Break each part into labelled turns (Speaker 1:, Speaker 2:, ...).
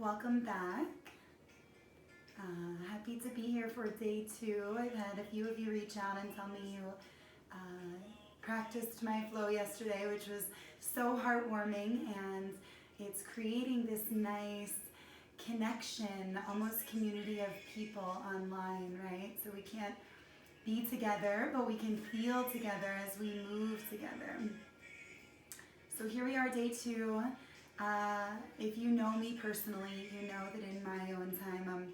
Speaker 1: welcome back. Happy to be here for day 2. I've had a few of you reach out and tell me you practiced my flow yesterday, which was so heartwarming, and it's creating this nice connection, almost community of people online, right? So we can't be together, but we can feel together as we move together. So here we are, day 2. If you know me personally, you know that in my own time I'm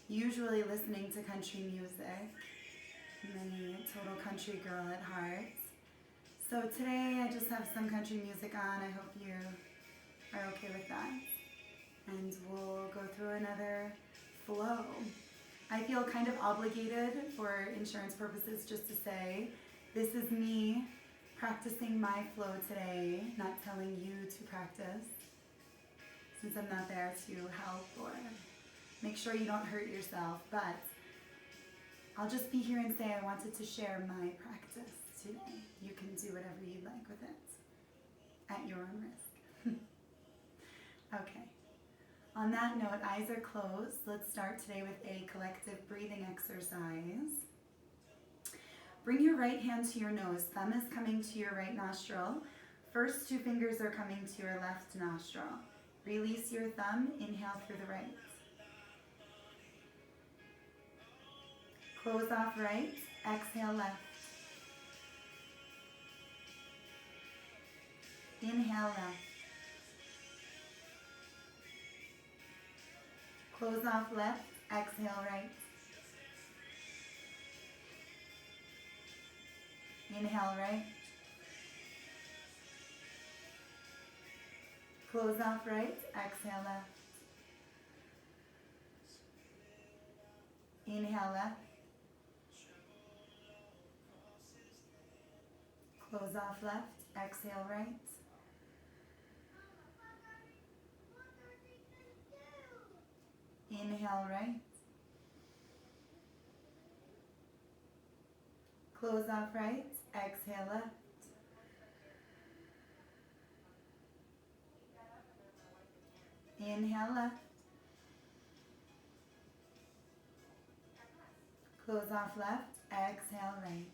Speaker 1: usually listening to country music. I'm a total country girl at heart. So today I just have some country music on. I hope you are okay with that. And we'll go through another flow. I feel kind of obligated for insurance purposes just to say, this is me practicing my flow today, not telling you to practice, since I'm not there to help or make sure you don't hurt yourself, but I'll just be here and say I wanted to share my practice today. You can do whatever you'd like with it, at your own risk. Okay. On that note, eyes are closed. Let's start today with a collective breathing exercise. Bring your right hand to your nose. Thumb is coming to your right nostril. First 2 fingers are coming to your left nostril. Release your thumb. Inhale through the right. Close off right. Exhale left. Inhale left. Close off left. Exhale right. Inhale right. Close off right. Exhale left. Inhale left. Close off left. Exhale right. Inhale right. Close off right. Exhale left. Inhale left. Close off left. Exhale right.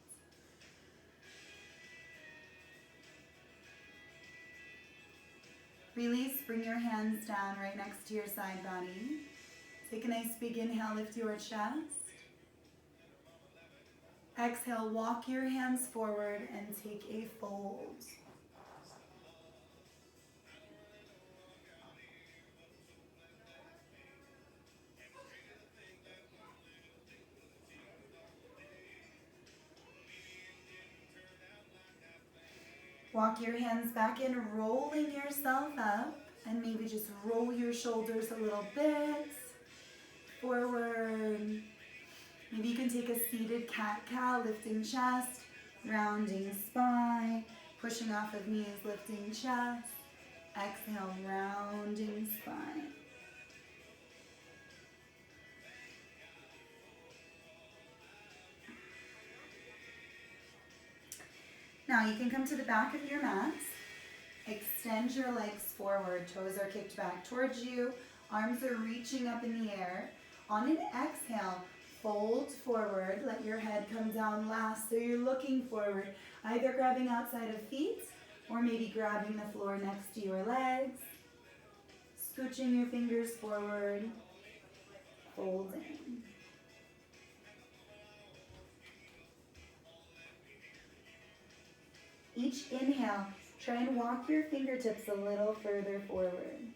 Speaker 1: Release. Bring your hands down right next to your side body. Take a nice big inhale. Lift your chest. Exhale. Walk your hands forward and take a fold. Walk your hands back in, rolling yourself up, and maybe just roll your shoulders a little bit forward. Maybe you can take a seated cat-cow, lifting chest, rounding spine, pushing off of knees, lifting chest. Exhale, rounding spine. Now you can come to the back of your mat. Extend your legs forward. Toes are kicked back towards you. Arms are reaching up in the air. On an exhale, fold forward. Let your head come down last. So you're looking forward, either grabbing outside of feet or maybe grabbing the floor next to your legs. Scooching your fingers forward. Folding. Each inhale, try and walk your fingertips a little further forward.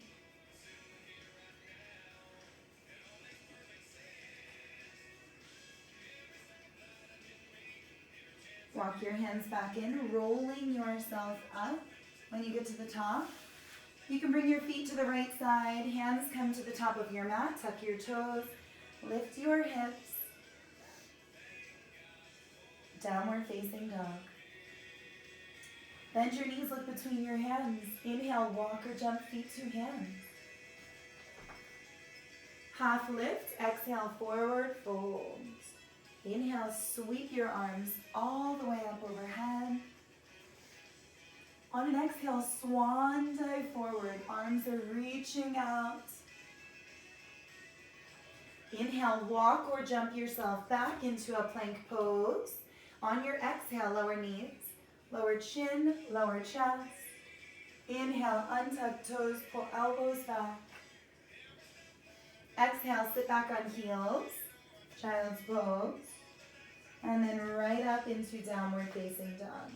Speaker 1: Walk your hands back in, rolling yourself up. When you get to the top, you can bring your feet to the right side. Hands come to the top of your mat. Tuck your toes. Lift your hips. Downward facing dog. Bend your knees, look between your hands. Inhale, walk or jump feet to hands. Half lift, exhale, forward fold. Inhale, sweep your arms all the way up overhead. On an exhale, swan dive forward. Arms are reaching out. Inhale, walk or jump yourself back into a plank pose. On your exhale, lower knees, lower chin, lower chest. Inhale, untuck toes, pull elbows back. Exhale, sit back on heels, child's pose. And then right up into downward facing dog.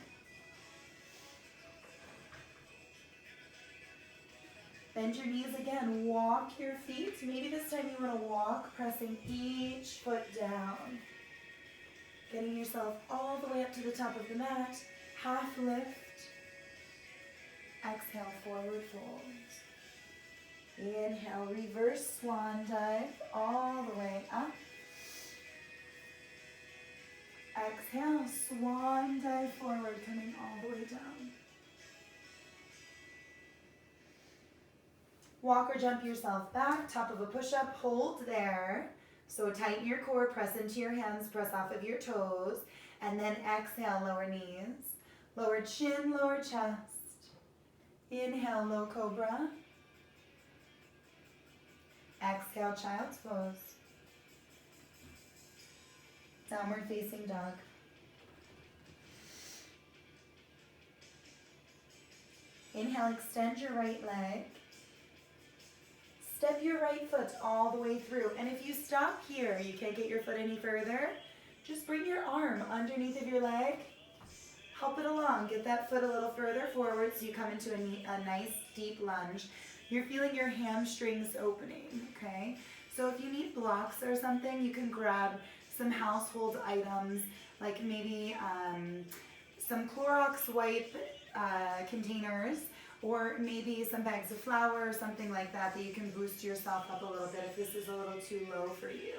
Speaker 1: Bend your knees again, walk your feet. Maybe this time you want to walk, pressing each foot down. Getting yourself all the way up to the top of the mat, half lift. Exhale, forward fold. Inhale, reverse swan dive, all the way up. Exhale, swan dive forward, coming all the way down. Walk or jump yourself back, top of a push-up, hold there. So tighten your core, press into your hands, press off of your toes, and then exhale, lower knees, lower chin, lower chest. Inhale, low cobra. Exhale, child's pose. Downward facing dog. Inhale, extend your right leg. Step your right foot all the way through. And if you stop here, you can't get your foot any further, just bring your arm underneath of your leg. Help it along. Get that foot a little further forward so you come into a nice deep lunge. You're feeling your hamstrings opening, okay? So if you need blocks or something, you can grab some household items, like maybe some Clorox wipe containers, or maybe some bags of flour or something like that that you can boost yourself up a little bit if this is a little too low for you.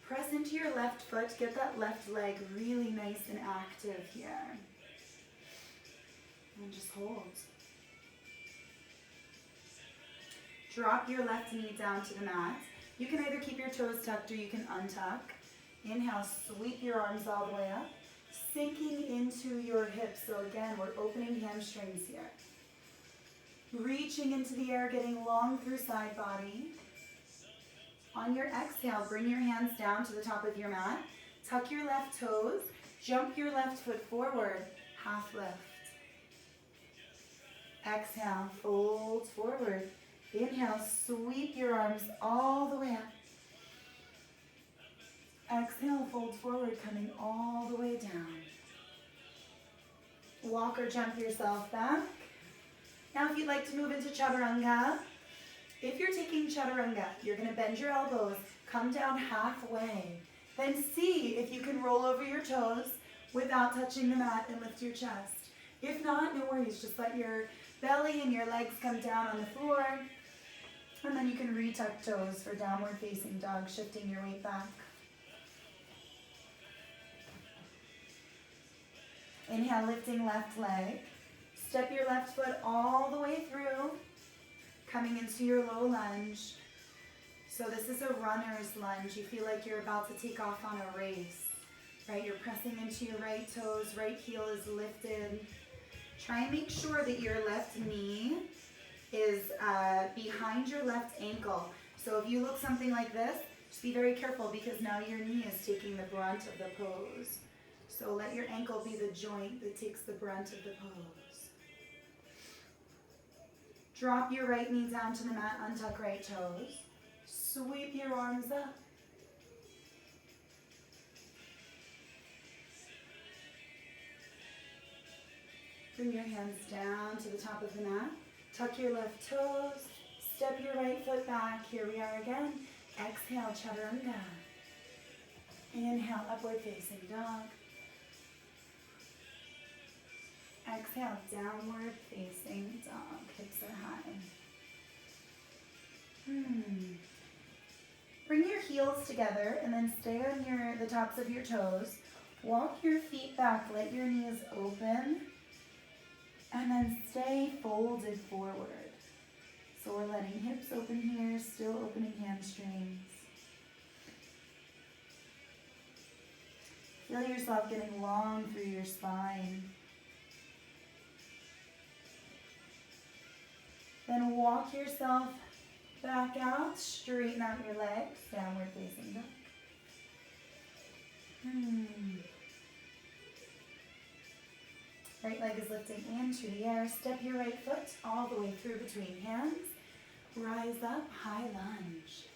Speaker 1: Press into your left foot, get that left leg really nice and active here. And just hold. Drop your left knee down to the mat. You can either keep your toes tucked or you can untuck. Inhale, sweep your arms all the way up, sinking into your hips. So again, we're opening hamstrings here. Reaching into the air, getting long through side body. On your exhale, bring your hands down to the top of your mat. Tuck your left toes, jump your left foot forward, half lift. Exhale, fold forward. Inhale, sweep your arms all the way up. Exhale, fold forward, coming all the way down. Walk or jump yourself back. Now if you'd like to move into chaturanga, if you're taking chaturanga, you're going to bend your elbows, come down halfway. Then see if you can roll over your toes without touching the mat and lift your chest. If not, no worries, just let your belly and your legs come down on the floor. And then you can retuck toes for downward facing dog, shifting your weight back. Inhale, lifting left leg. Step your left foot all the way through, coming into your low lunge. So this is a runner's lunge. You feel like you're about to take off on a race, right? You're pressing into your right toes, right heel is lifted. Try and make sure that your left knee is behind your left ankle. So if you look something like this, just be very careful because now your knee is taking the brunt of the pose. So let your ankle be the joint that takes the brunt of the pose. Drop your right knee down to the mat, untuck right toes. Sweep your arms up. Bring your hands down to the top of the mat. Tuck your left toes. Step your right foot back. Here we are again. Exhale, chaturanga. Inhale, upward facing dog. Exhale, downward facing dog. Hips are high. Bring your heels together and then stay on the tops of your toes. Walk your feet back, let your knees open, and then stay folded forward. So we're letting hips open here, still opening hamstrings. Feel yourself getting long through your spine. Then walk yourself Back out, straighten out your legs, downward facing dog. Right leg is lifting into the air. Step your right foot all the way through between hands. Rise up, high lunge.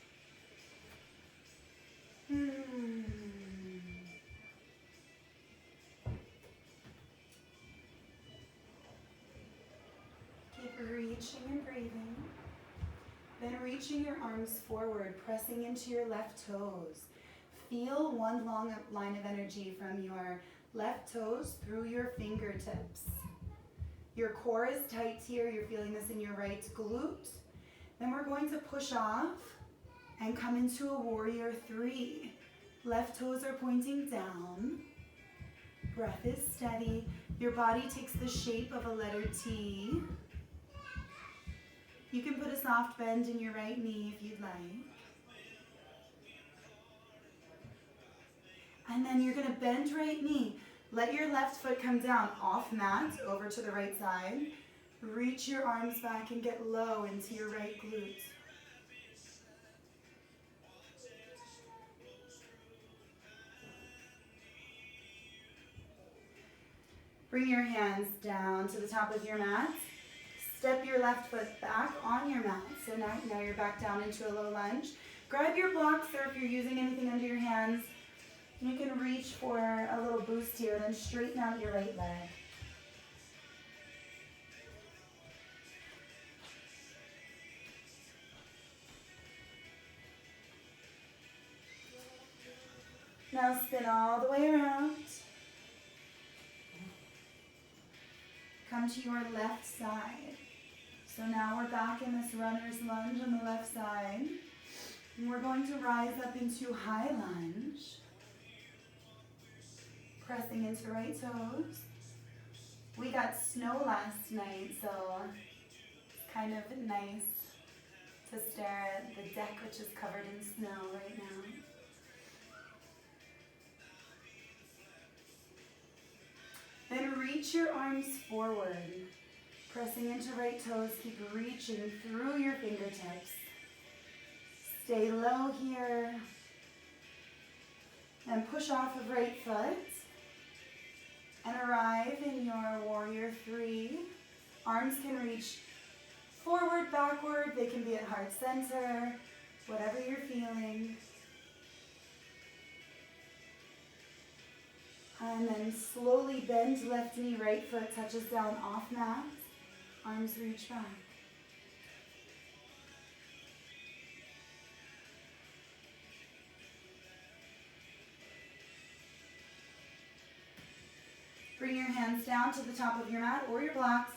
Speaker 1: Keep reaching and breathing. Then reaching your arms forward, pressing into your left toes. Feel one long line of energy from your left toes through your fingertips. Your core is tight here. You're feeling this in your right glute. Then we're going to push off and come into a warrior three. Left toes are pointing down. Breath is steady. Your body takes the shape of a letter T. You can put a soft bend in your right knee if you'd like. And then you're gonna bend right knee. Let your left foot come down off mat over to the right side. Reach your arms back and get low into your right glute. Bring your hands down to the top of your mat. Step your left foot back on your mat. So now you're back down into a low lunge. Grab your blocks, or if you're using anything under your hands, you can reach for a little boost here, then straighten out your right leg. Now spin all the way around. Come to your left side. So now we're back in this runner's lunge on the left side. And we're going to rise up into high lunge. Pressing into right toes. We got snow last night, so it's kind of nice to stare at the deck, which is covered in snow right now. Then reach your arms forward. Pressing into right toes, keep reaching through your fingertips. Stay low here. And push off of right foot. And arrive in your warrior three. Arms can reach forward, backward. They can be at heart center, whatever you're feeling. And then slowly bend left knee, right foot touches down off mat. Arms reach back. Bring your hands down to the top of your mat or your blocks.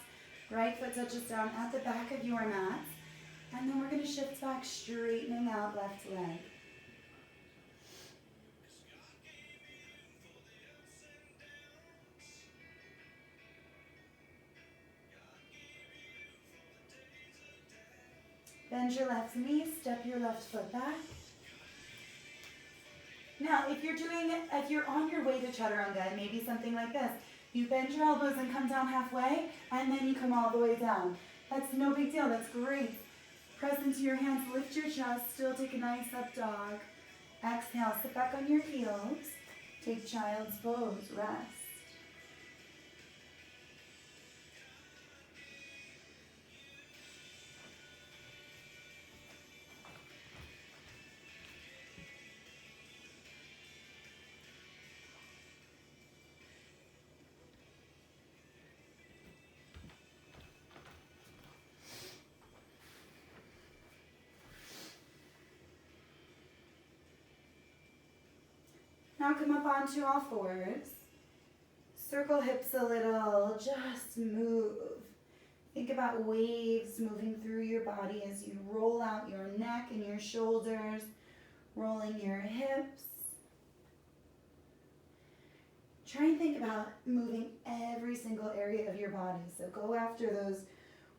Speaker 1: Right foot touches down at the back of your mat. And then we're going to shift back, straightening out left leg. Bend your left knee, step your left foot back. Now, if you're on your way to chaturanga, maybe something like this. You bend your elbows and come down halfway, and then you come all the way down. That's no big deal, that's great. Press into your hands, lift your chest, still take a nice up dog. Exhale, sit back on your heels. Take child's pose, rest. Now come up onto all fours. Circle hips a little, just move. Think about waves moving through your body as you roll out your neck and your shoulders, rolling your hips. Try and think about moving every single area of your body. So go after those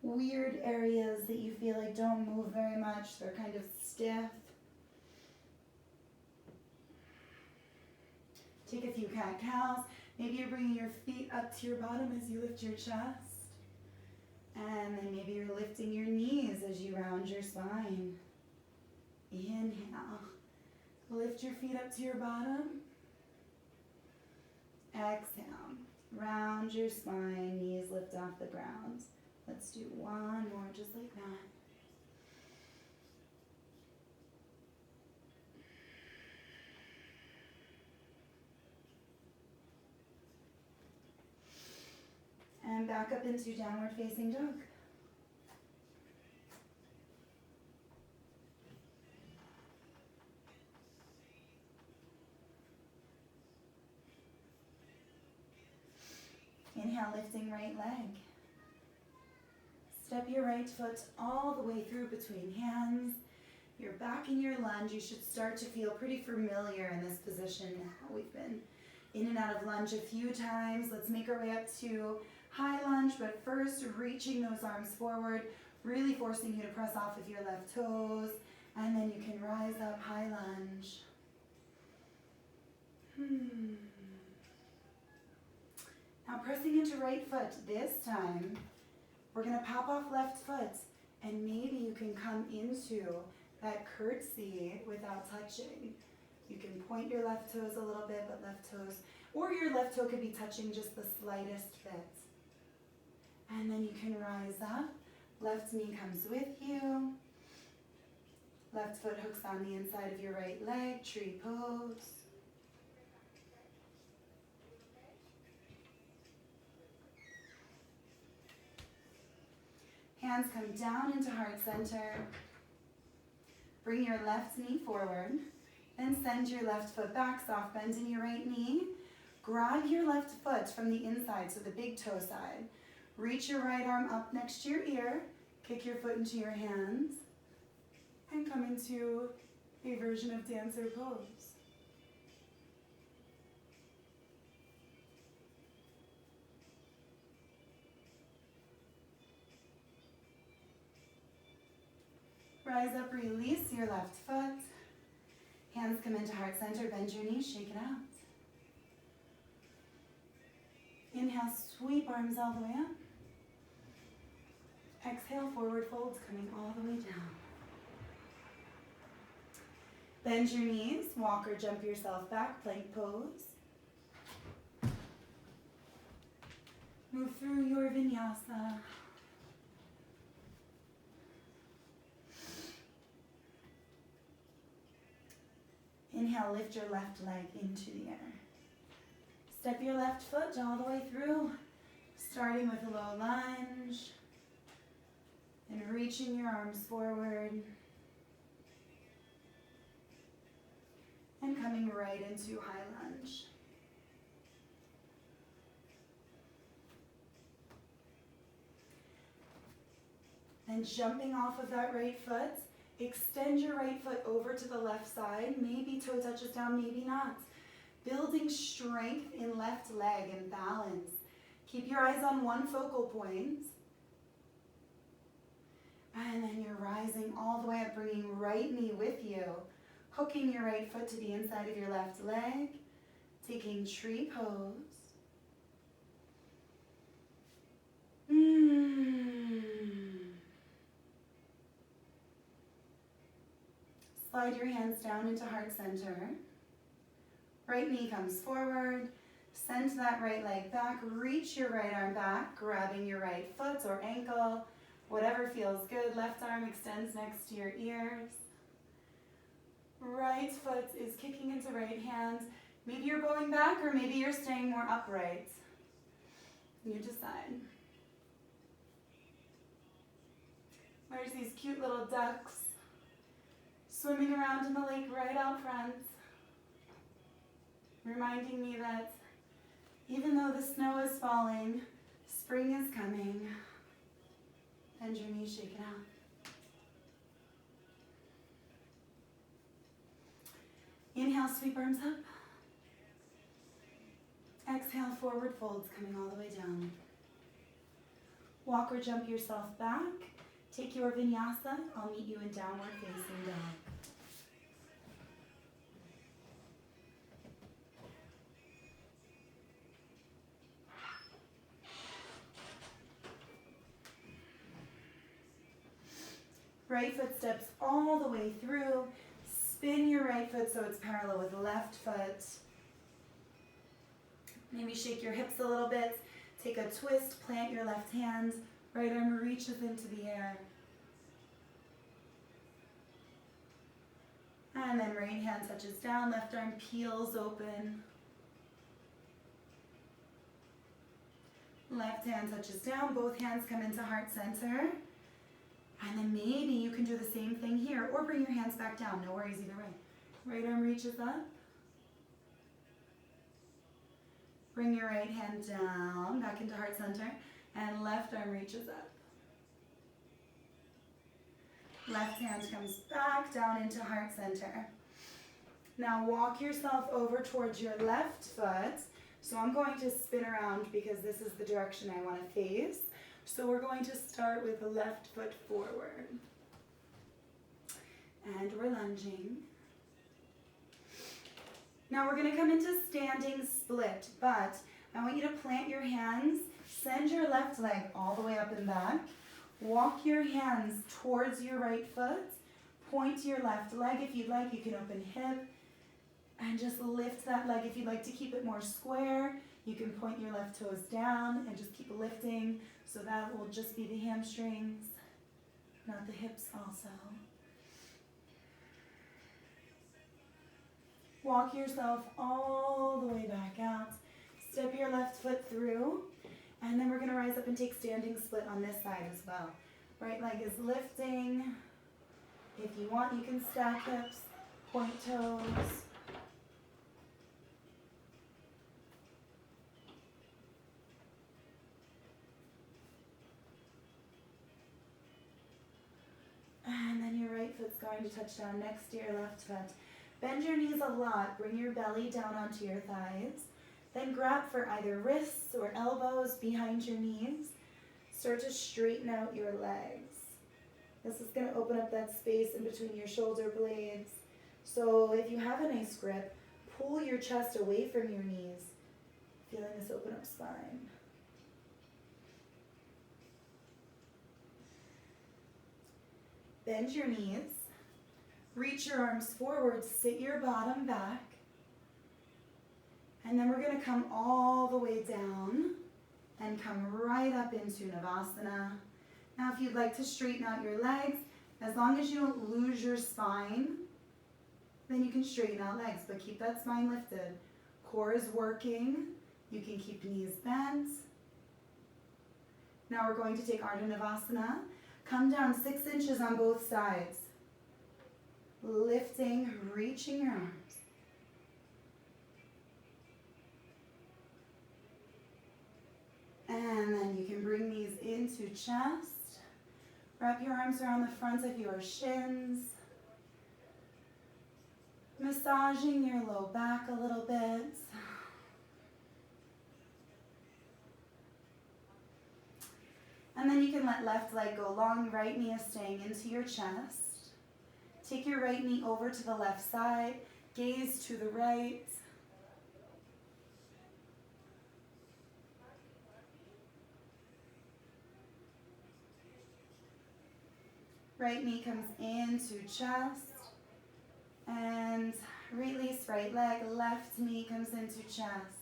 Speaker 1: weird areas that you feel like don't move very much. They're kind of stiff. Take a few cat-cows. Maybe you're bringing your feet up to your bottom as you lift your chest. And then maybe you're lifting your knees as you round your spine. Inhale. Lift your feet up to your bottom. Exhale. Round your spine, knees lift off the ground. Let's do one more just like that. And back up into downward facing dog. Inhale, lifting right leg. Step your right foot all the way through between hands. You're back in your lunge. You should start to feel pretty familiar in this position now. We've been in and out of lunge a few times. Let's make our way up to high lunge, but first reaching those arms forward, really forcing you to press off with your left toes, and then you can rise up, high lunge. Now pressing into right foot. This time, we're going to pop off left foot, and maybe you can come into that curtsy without touching. You can point your left toes a little bit, but left toes, or your left toe could be touching just the slightest bit. And then you can rise up. Left knee comes with you. Left foot hooks on the inside of your right leg, tree pose. Hands come down into heart center. Bring your left knee forward. Then send your left foot back, soft bend in your right knee. Grab your left foot from the inside, so the big toe side. Reach your right arm up next to your ear. Kick your foot into your hands. And come into a version of dancer pose. Rise up, release your left foot. Hands come into heart center, bend your knees, shake it out. Inhale, sweep arms all the way up. Exhale, forward folds coming all the way down. Bend your knees, walk or jump yourself back, plank pose. Move through your vinyasa. Inhale, lift your left leg into the air. Step your left foot all the way through, starting with a low lunge and reaching your arms forward and coming right into high lunge. Then jumping off of that right foot, extend your right foot over to the left side. Maybe toe touches down, maybe not. Building strength in left leg and balance. Keep your eyes on one focal point. And then you're rising all the way up, bringing right knee with you. Hooking your right foot to the inside of your left leg. Taking tree pose. Slide your hands down into heart center. Right knee comes forward. Send that right leg back. Reach your right arm back, grabbing your right foot or ankle. Whatever feels good. Left arm extends next to your ears. Right foot is kicking into right hand. Maybe you're bowing back or maybe you're staying more upright. You decide. There's these cute little ducks swimming around in the lake right out front, reminding me that even though the snow is falling, spring is coming. Bend your knees, shake it out. Inhale, sweep arms up. Exhale, forward folds coming all the way down. Walk or jump yourself back. Take your vinyasa. I'll meet you in downward facing dog. Right foot steps all the way through. Spin your right foot so it's parallel with the left foot. Maybe shake your hips a little bit. Take a twist, plant your left hand. Right arm reaches into the air. And then right hand touches down, left arm peels open. Left hand touches down, both hands come into heart center. And then maybe you can do the same thing here, or bring your hands back down, no worries either way. Right arm reaches up. Bring your right hand down, back into heart center, and left arm reaches up. Left hand comes back down into heart center. Now walk yourself over towards your left foot. So I'm going to spin around because this is the direction I want to face. So we're going to start with the left foot forward. And we're lunging. Now we're going to come into standing split, but I want you to plant your hands, send your left leg all the way up and back. Walk your hands towards your right foot. Point to your left leg. If you'd like, you can open hip. And just lift that leg. If you'd like to keep it more square, you can point your left toes down and just keep lifting. So that will just be the hamstrings, not the hips also. Walk yourself all the way back out. Step your left foot through. And then we're going to rise up and take standing split on this side as well. Right leg is lifting. If you want, you can stack hips, point toes. And then your right foot's going to touch down next to your left foot. Bend your knees a lot. Bring your belly down onto your thighs. Then grab for either wrists or elbows behind your knees. Start to straighten out your legs. This is going to open up that space in between your shoulder blades. So if you have a nice grip, pull your chest away from your knees, feeling this open up spine. Bend your knees. Reach your arms forward, sit your bottom back. And then we're going to come all the way down and come right up into Navasana. Now if you'd like to straighten out your legs, as long as you don't lose your spine, then you can straighten out legs, but keep that spine lifted. Core is working. You can keep knees bent. Now we're going to take Ardha Navasana. Come down 6 inches on both sides. Lifting, reaching your arms. And then you can bring these into chest. Wrap your arms around the front of your shins. Massaging your low back a little bit. And then you can let left leg go long, right knee is staying into your chest. Take your right knee over to the left side, gaze to the right. Right knee comes into chest. And release right leg, left knee comes into chest.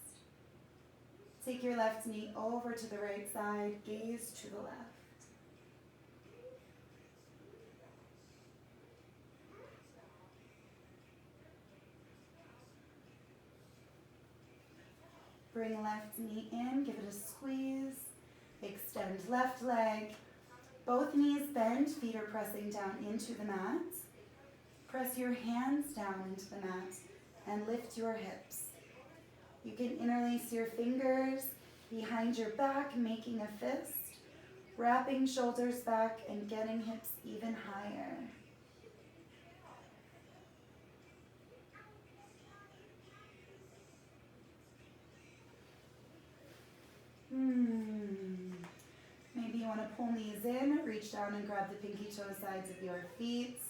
Speaker 1: Take your left knee over to the right side, gaze to the left. Bring left knee in, give it a squeeze. Extend left leg. Both knees bend, feet are pressing down into the mat. Press your hands down into the mat and lift your hips. You can interlace your fingers behind your back, making a fist, wrapping shoulders back and getting hips even higher. Maybe you want to pull knees in, reach down and grab the pinky toe sides of your feet.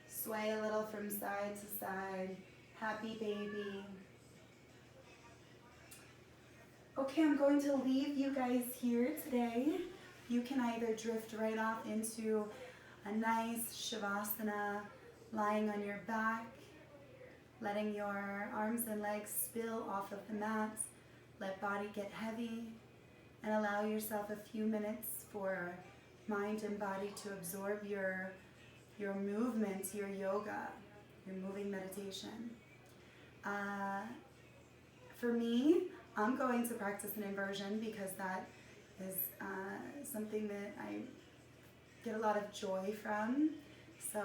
Speaker 1: Sway a little from side to side. Happy baby. Okay, I'm going to leave you guys here today. You can either drift right off into a nice Shavasana, lying on your back, letting your arms and legs spill off of the mat. Let body get heavy, and allow yourself a few minutes for mind and body to absorb your movement, your yoga, your moving meditation. For me, I'm going to practice an inversion because that is something that I get a lot of joy from. So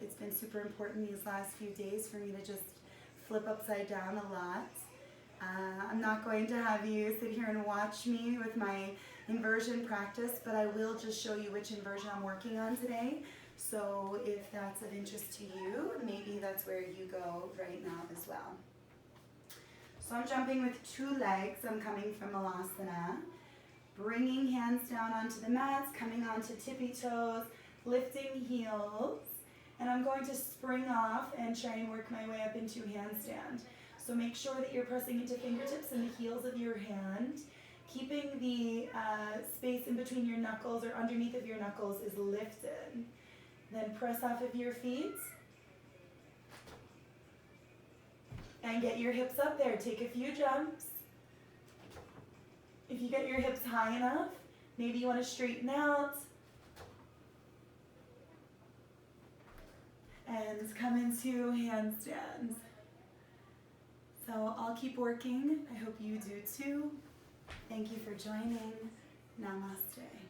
Speaker 1: it's been super important these last few days for me to just flip upside down a lot. I'm not going to have you sit here and watch me with my inversion practice, but I will just show you which inversion I'm working on today. So if that's of interest to you, maybe that's where you go right now as well. So I'm jumping with 2 legs. I'm coming from Malasana. Bringing hands down onto the mats, coming onto tippy toes, lifting heels. And I'm going to spring off and try and work my way up into handstand. So make sure that you're pressing into fingertips and the heels of your hand. Keeping the space in between your knuckles or underneath of your knuckles is lifted. Then press off of your feet. And get your hips up there. Take a few jumps. If you get your hips high enough, maybe you want to straighten out. And come into handstands. So I'll keep working. I hope you do too. Thank you for joining. Namaste.